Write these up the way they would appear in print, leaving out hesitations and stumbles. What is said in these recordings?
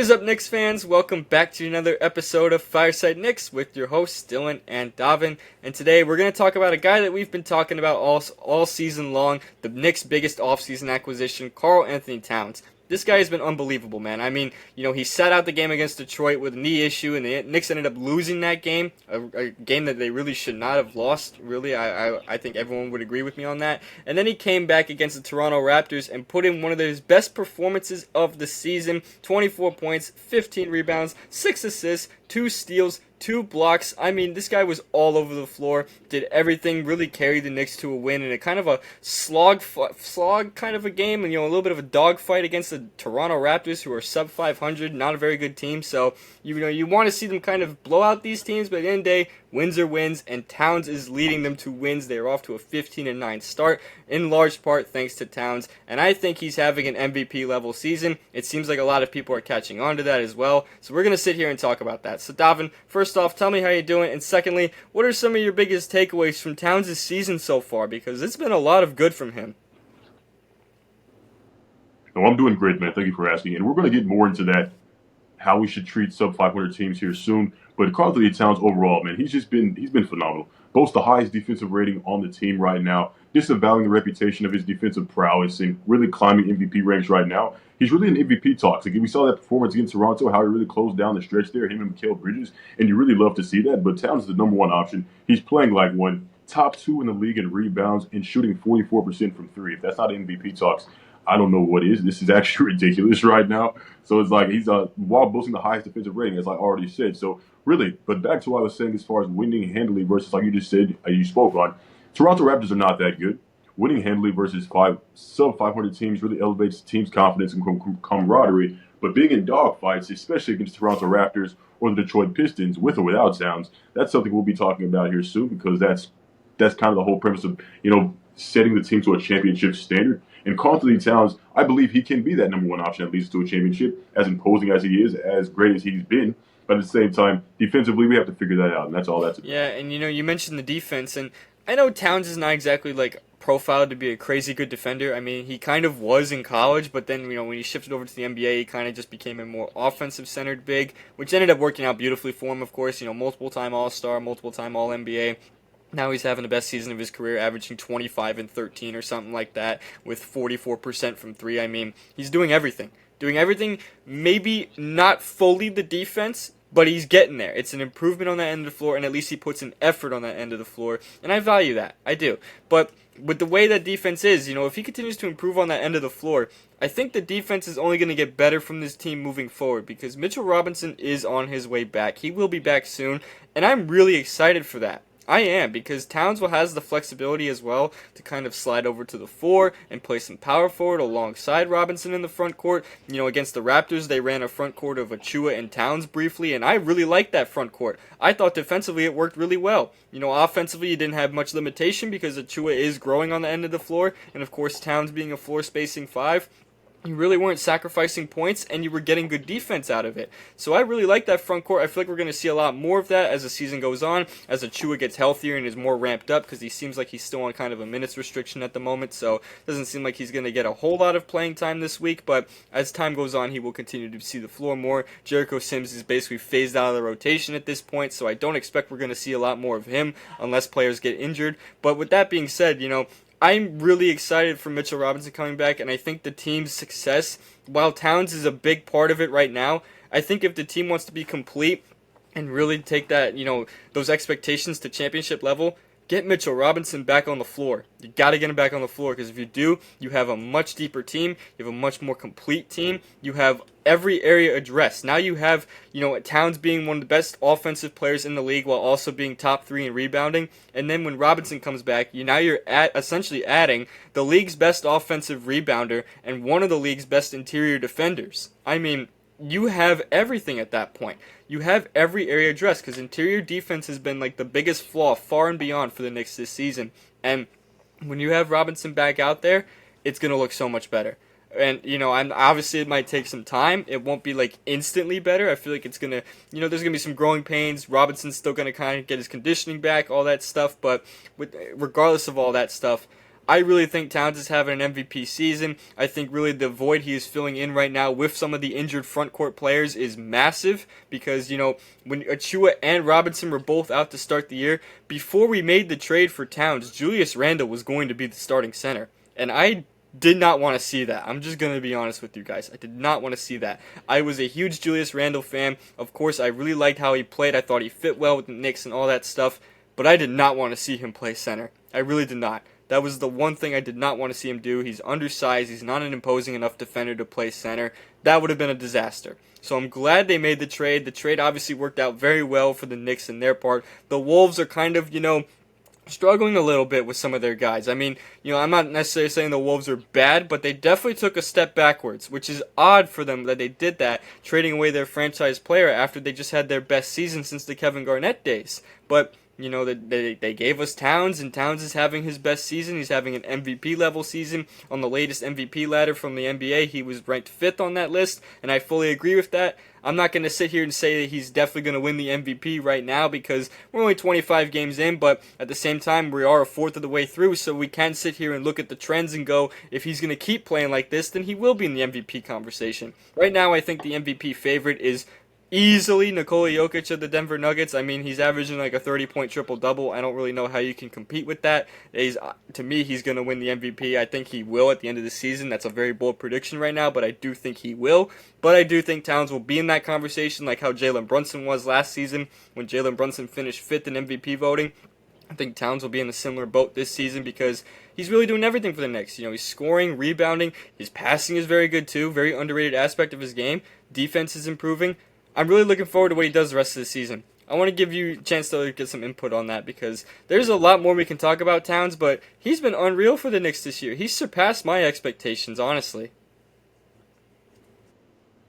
What is up, Knicks fans? Welcome back to another episode of Fireside Knicks with your hosts, Dylan and Davin. And today we're going to talk about a guy that we've been talking about all season long, the Knicks' biggest offseason acquisition, Karl-Anthony Towns. This guy has been unbelievable, man. I mean, he sat out the game against Detroit with a knee issue, and the Knicks ended up losing that game, a game that they really should not have lost, really. I think everyone would agree with me on that. And then he came back against the Toronto Raptors and put in one of his best performances of the season, 24 points, 15 rebounds, 6 assists, 2 steals, 2 blocks. I mean, this guy was all over the floor, did everything, really carried the Knicks to a win in a kind of a slog kind of a game, and a little bit of a dogfight against the Toronto Raptors, who are sub 500, not a very good team. So you want to see them kind of blow out these teams, but at the end of the day, wins are wins, and Towns is leading them to wins. They are off to a 15-9 start, in large part thanks to Towns, and I think he's having an MVP level season. It seems like a lot of people are catching on to that as well, so we're going to sit here and talk about that. So Davin, first off, tell me how you're doing, and secondly, what are some of your biggest takeaways from Towns' season so far, because it's been a lot of good from him. No, I'm doing great, man. Thank you for asking, and we're going to get more into that, how we should treat sub 500 teams here soon. But Karl-Anthony Towns overall, man, he's been phenomenal. Boasts the highest defensive rating on the team right now, disavowing the reputation of his defensive prowess and really climbing MVP ranks right now. He's really in MVP talks. Like, we saw that performance against Toronto, how he really closed down the stretch there, him and Mikal Bridges, and you really love to see that. But Towns is the number one option. He's playing like one, top 2 in the league in rebounds and shooting 44% from 3. If that's not MVP talks, I don't know what is. This is actually ridiculous right now. So it's like he's while boasting the highest defensive rating, as I already said. So really, but back to what I was saying as far as winning handily versus, like you just said, you spoke on, Toronto Raptors are not that good. Winning handily versus sub 500 teams really elevates the team's confidence and camaraderie. But being in dogfights, especially against Toronto Raptors or the Detroit Pistons, with or without Towns, that's something we'll be talking about here soon, because that's kind of the whole premise of setting the team to a championship standard. And Karl-Anthony Towns, I believe he can be that number one option that leads to a championship, as imposing as he is, as great as he's been. But at the same time, defensively, we have to figure that out, and that's all that's about. Yeah, and you mentioned the defense, and I know Towns is not exactly like profiled to be a crazy good defender. I mean, he kind of was in college, but then when he shifted over to the NBA, he kind of just became a more offensive-centered big, which ended up working out beautifully for him, of course. Multiple-time All-Star, multiple-time All-NBA. Now he's having the best season of his career, averaging 25 and 13 or something like that, with 44% from 3. I mean, he's doing everything. Maybe not fully the defense, but he's getting there. It's an improvement on that end of the floor, and at least he puts an effort on that end of the floor, and I value that. I do. But with the way that defense is, if he continues to improve on that end of the floor, I think the defense is only going to get better from this team moving forward, because Mitchell Robinson is on his way back. He will be back soon, and I'm really excited for that. I am, because Towns has the flexibility as well to kind of slide over to the 4 and play some power forward alongside Robinson in the front court. Against the Raptors, they ran a front court of Achua and Towns briefly, and I really liked that front court. I thought defensively it worked really well. Offensively, you didn't have much limitation because Achua is growing on the end of the floor, and of course Towns being a floor spacing 5. You really weren't sacrificing points, and you were getting good defense out of it. So I really like that front court. I feel like we're going to see a lot more of that as the season goes on, as Achua gets healthier and is more ramped up, because he seems like he's still on kind of a minutes restriction at the moment, so it doesn't seem like he's going to get a whole lot of playing time this week, but as time goes on, he will continue to see the floor more. Jericho Sims is basically phased out of the rotation at this point, so I don't expect we're going to see a lot more of him unless players get injured. But with that being said, I'm really excited for Mitchell Robinson coming back, and I think the team's success, while Towns is a big part of it right now, I think if the team wants to be complete and really take that, those expectations to championship level, get Mitchell Robinson back on the floor. You got to get him back on the floor, because if you do, you have a much deeper team. You have a much more complete team. You have every area addressed. Now you have, Towns being one of the best offensive players in the league while also being top 3 in rebounding. And then when Robinson comes back, you're essentially adding the league's best offensive rebounder and one of the league's best interior defenders. I mean, you have everything at that point. You have every area addressed, because interior defense has been like the biggest flaw far and beyond for the Knicks this season. And when you have Robinson back out there, it's going to look so much better. And, obviously it might take some time. It won't be like instantly better. I feel like it's going to, there's going to be some growing pains. Robinson's still going to kind of get his conditioning back, all that stuff. But regardless of all that stuff, I really think Towns is having an MVP season. I think really the void he is filling in right now with some of the injured front court players is massive because, when Achua and Robinson were both out to start the year, before we made the trade for Towns, Julius Randle was going to be the starting center. And I did not want to see that. I'm just going to be honest with you guys. I did not want to see that. I was a huge Julius Randle fan. Of course, I really liked how he played. I thought he fit well with the Knicks and all that stuff. But I did not want to see him play center. I really did not. That was the one thing I did not want to see him do. He's undersized. He's not an imposing enough defender to play center. That would have been a disaster. So I'm glad they made the trade. The trade obviously worked out very well for the Knicks in their part. The Wolves are kind of, struggling a little bit with some of their guys. I mean, I'm not necessarily saying the Wolves are bad, but they definitely took a step backwards, which is odd for them that they did that, trading away their franchise player after they just had their best season since the Kevin Garnett days. But they gave us Towns, and Towns is having his best season. He's having an MVP level season. On the latest MVP ladder from the NBA, he was ranked 5th on that list, and I fully agree with that. I'm not going to sit here and say that he's definitely going to win the MVP right now because we're only 25 games in, but at the same time, we are a fourth of the way through, so we can sit here and look at the trends and go, if he's going to keep playing like this, then he will be in the MVP conversation. Right now, I think the MVP favorite is easily Nikola Jokic of the Denver Nuggets. I mean, he's averaging like a 30-point triple-double. I don't really know how you can compete with that. To me, he's going to win the MVP. I think he will at the end of the season. That's a very bold prediction right now, but I do think he will. But I do think Towns will be in that conversation like how Jalen Brunson was last season when Jalen Brunson finished 5th in MVP voting. I think Towns will be in a similar boat this season because he's really doing everything for the Knicks. He's scoring, rebounding. His passing is very good too. Very underrated aspect of his game. Defense is improving. I'm really looking forward to what he does the rest of the season. I want to give you a chance to get some input on that because there's a lot more we can talk about Towns, but he's been unreal for the Knicks this year. He's surpassed my expectations, honestly.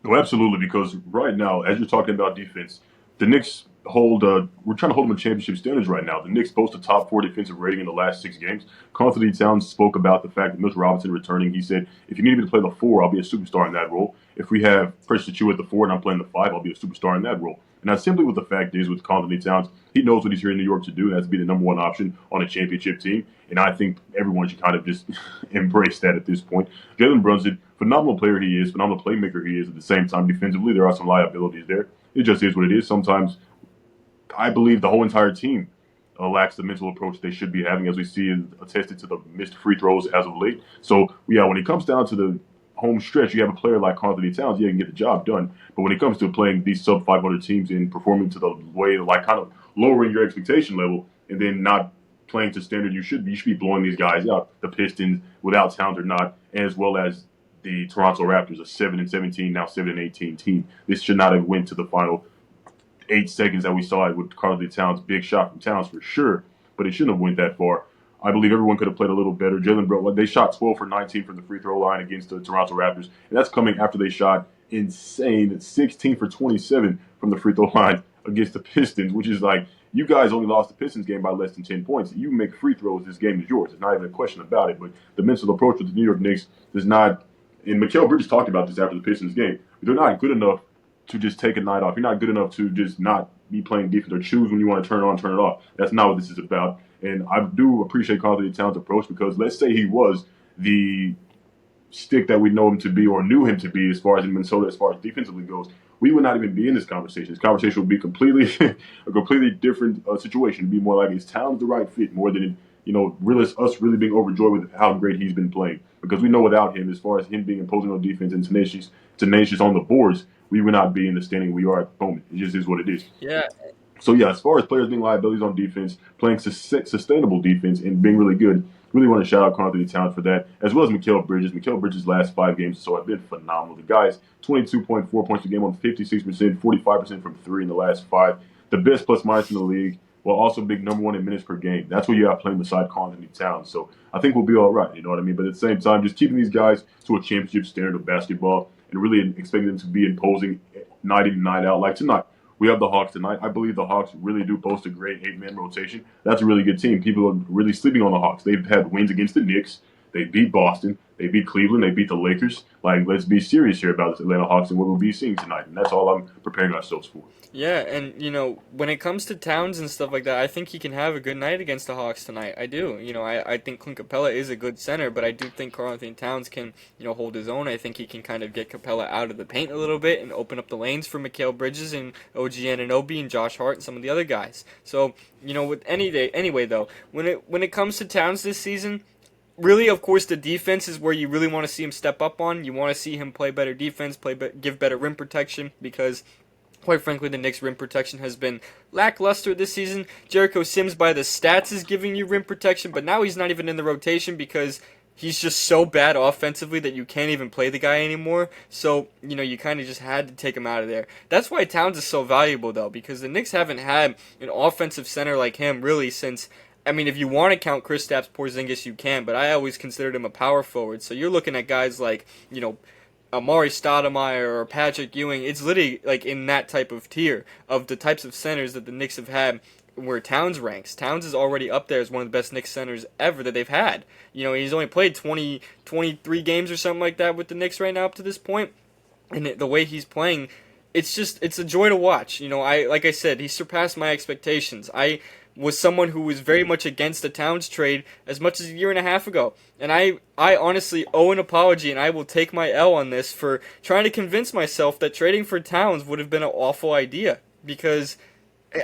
No, absolutely, because right now, as you're talking about defense, the Knicks we're trying to hold them to championship standards right now. The Knicks boast a top 4 defensive rating in the last 6 games. Karl-Anthony Towns spoke about the fact that Mitch Robinson returning. He said, if you need me to play the 4, I'll be a superstar in that role. If we have Precious Achiuwa at the 4 and I'm playing the 5, I'll be a superstar in that role. And that's simply what the fact is with Karl-Anthony Towns. He knows what he's here in New York to do, and that's to be the number 1 option on a championship team. And I think everyone should kind of just embrace that at this point. Jalen Brunson, phenomenal player he is, phenomenal playmaker he is. At the same time, defensively, there are some liabilities there. It just is what it is. Sometimes I believe the whole entire team lacks the mental approach they should be having, as we see attested to the missed free throws as of late. So, yeah, when it comes down to the home stretch, you have a player like Karl-Anthony Towns, can get the job done. But when it comes to playing these sub 500 teams and performing to the way, like kind of lowering your expectation level and then not playing to standard you should be blowing these guys out. The Pistons, without Towns or not, as well as the Toronto Raptors, a 7-17, now 7-18 team. This should not have went to the final 8 seconds that we saw it with Karl-Anthony Towns. Big shot from Towns for sure, but it shouldn't have went that far. I believe everyone could have played a little better. Jalen Brunson, they shot 12 for 19 from the free throw line against the Toronto Raptors, and that's coming after they shot insane 16 for 27 from the free throw line against the Pistons, which is like, you guys only lost the Pistons game by less than 10 points. You make free throws, this game is yours. There's not even a question about it, but the mental approach with the New York Knicks does not, and Mikal Bridges talked about this after the Pistons game, they're not good enough to just take a night off. You're not good enough to just not be playing defense or choose when you want to turn it on, turn it off. That's not what this is about. And I do appreciate Karl-Anthony Towns' approach because let's say he was the stick that we know him to be or knew him to be as far as in Minnesota, as far as defensively goes, we would not even be in this conversation. This conversation would be a completely different situation. It'd be more like, is Towns the right fit more than, us really being overjoyed with how great he's been playing. Because we know without him, as far as him being imposing on defense and tenacious on the boards, we would not be in the standing we are at the moment. It just is what it is. Yeah. So, yeah, as far as players being liabilities on defense, playing sustainable defense and being really good, really want to shout out Karl-Anthony Towns for that, as well as Mikal Bridges. Mikal Bridges' last 5 games or so have been phenomenal. The guy's 22.4 points a game on 56%, 45% from 3 in the last 5. The best plus-minus in the league, while also being number 1 in minutes per game. That's what you have playing beside Karl-Anthony Towns. So I think we'll be all right, you know what I mean? But at the same time, just keeping these guys to a championship standard of basketball and really expecting them to be imposing night in, night out. Like tonight, we have the Hawks tonight. I believe the Hawks really do boast a great 8-man rotation. That's a really good team. People are really sleeping on the Hawks. They've had wins against the Knicks. They beat Boston. They beat Cleveland. They beat the Lakers. Like, let's be serious here about the Atlanta Hawks and what we'll be seeing tonight. And that's all I'm preparing ourselves for. Yeah, and when it comes to Towns and stuff like that, I think he can have a good night against the Hawks tonight. I do. I think Clint Capella is a good center, but I do think Karl-Anthony Towns can, hold his own. I think he can kind of get Capella out of the paint a little bit and open up the lanes for Mikal Bridges and OG Anunoby and Josh Hart and some of the other guys. So, with anyway though, when it comes to Towns this season, really, of course, the defense is where you really want to see him step up on. You want to see him play better defense, give better rim protection, because quite frankly, the Knicks' rim protection has been lackluster this season. Jericho Sims, by the stats, is giving you rim protection, but now he's not even in the rotation because he's just so bad offensively that you can't even play the guy anymore. So, you kind of just had to take him out of there. That's why Towns is so valuable, though, because the Knicks haven't had an offensive center like him really since, if you want to count Kristaps Porzingis, you can, but I always considered him a power forward. So you're looking at guys like, Amari Stoudemire or Patrick Ewing. It's literally like in that type of tier of the types of centers that the Knicks have had where Towns ranks. Towns is already up there as one of the best Knicks centers ever that they've had. He's only played 23 games or something like that with the Knicks right now up to this point. And the way he's playing, it's a joy to watch. Like I said, he surpassed my expectations. I was someone who was very much against the Towns trade as much as a year and a half ago. And I honestly owe an apology, and I will take my L on this for trying to convince myself that trading for Towns would have been an awful idea, because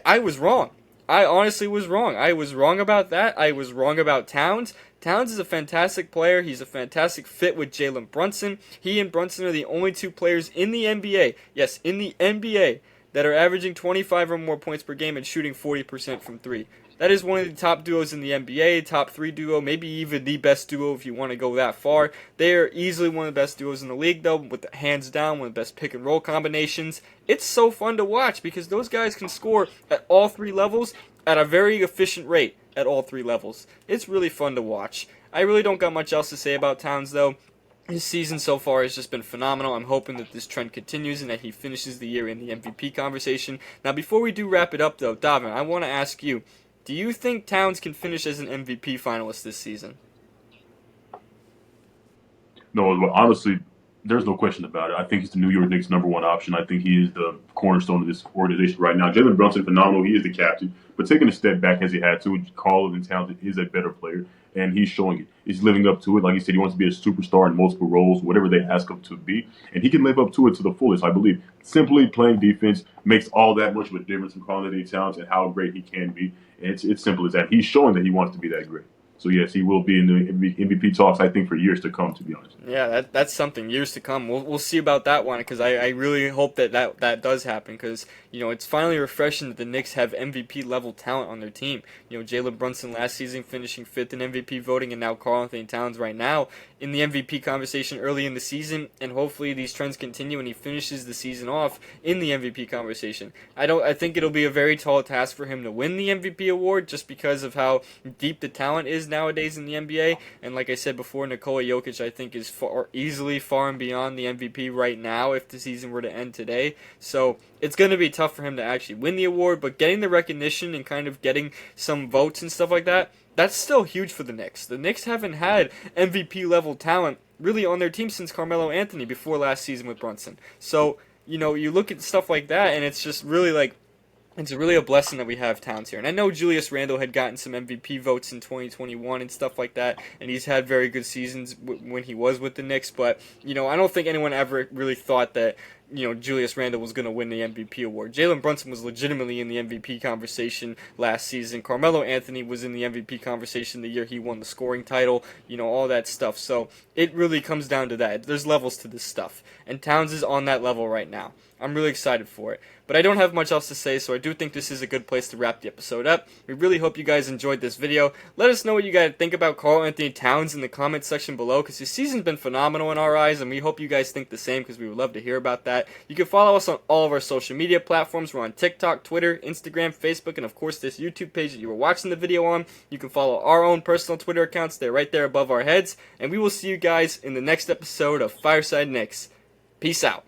I was wrong. I honestly was wrong. I was wrong about that. I was wrong about Towns. Towns is a fantastic player. He's a fantastic fit with Jalen Brunson. He and Brunson are the only two players in the NBA, yes, in the NBA, that are averaging 25 or more points per game and shooting 40% from three. That is one of the top duos in the NBA, top 3 duo, maybe even the best duo if you want to go that far. They are easily one of the best duos in the league, though, with hands down one of the best pick and roll combinations. It's so fun to watch because those guys can score at all 3 levels at a very efficient rate at all 3 levels. It's really fun to watch. I really don't got much else to say about Towns, though. His season so far has just been phenomenal. I'm hoping that this trend continues and that he finishes the year in the MVP conversation. Now, before we do wrap it up, though, Davin, I want to ask you, do you think Towns can finish as an MVP finalist this season? No, honestly, there's no question about it. I think he's the New York Knicks' #1 option. I think he is the cornerstone of this organization right now. Jalen Brunson, phenomenal. He is the captain. But taking a step back as he had to, Karl-Anthony Towns is a better player, and he's showing it. He's living up to it. Like he said, he wants to be a superstar in multiple roles, whatever they ask him to be. And he can live up to it to the fullest, I believe. Simply playing defense makes all that much of a difference from Karl-Anthony Towns and how great he can be. And it's simple as that. He's showing that he wants to be that great. So, yes, he will be in the MVP talks, I think, for years to come, to be honest. Yeah, that's something. Years to come. We'll see about that one, because I really hope that does happen, because, it's finally refreshing that the Knicks have MVP-level talent on their team. Jalen Brunson last season finishing 5th in MVP voting, and now Karl-Anthony Towns right now in the MVP conversation early in the season, and hopefully these trends continue and he finishes the season off in the MVP conversation. I think it'll be a very tall task for him to win the MVP award, just because of how deep the talent is nowadays in the NBA. And like I said before, Nikola Jokic, I think, is easily far and beyond the MVP right now if the season were to end today. So it's going to be tough for him to actually win the award, but getting the recognition and kind of getting some votes and stuff like that, that's still huge for the Knicks. The Knicks haven't had MVP-level talent really on their team since Carmelo Anthony before last season with Brunson. So, you look at stuff like that, and it's just really like, it's really a blessing that we have Towns here. And I know Julius Randle had gotten some MVP votes in 2021 and stuff like that, and he's had very good seasons when he was with the Knicks, but, I don't think anyone ever really thought that, Julius Randle was going to win the MVP award. Jalen Brunson was legitimately in the MVP conversation last season. Carmelo Anthony was in the MVP conversation the year he won the scoring title, all that stuff. So it really comes down to that. There's levels to this stuff, and Towns is on that level right now. I'm really excited for it. But I don't have much else to say, so I do think this is a good place to wrap the episode up. We really hope you guys enjoyed this video. Let us know what you guys think about Karl-Anthony Towns in the comments section below, because his season's been phenomenal in our eyes, and we hope you guys think the same, because we would love to hear about that. You can follow us on all of our social media platforms. We're on TikTok, Twitter, Instagram, Facebook, and of course this YouTube page that you were watching the video on. You can follow our own personal Twitter accounts. They're right there above our heads. And we will see you guys in the next episode of Fireside Knicks. Peace out.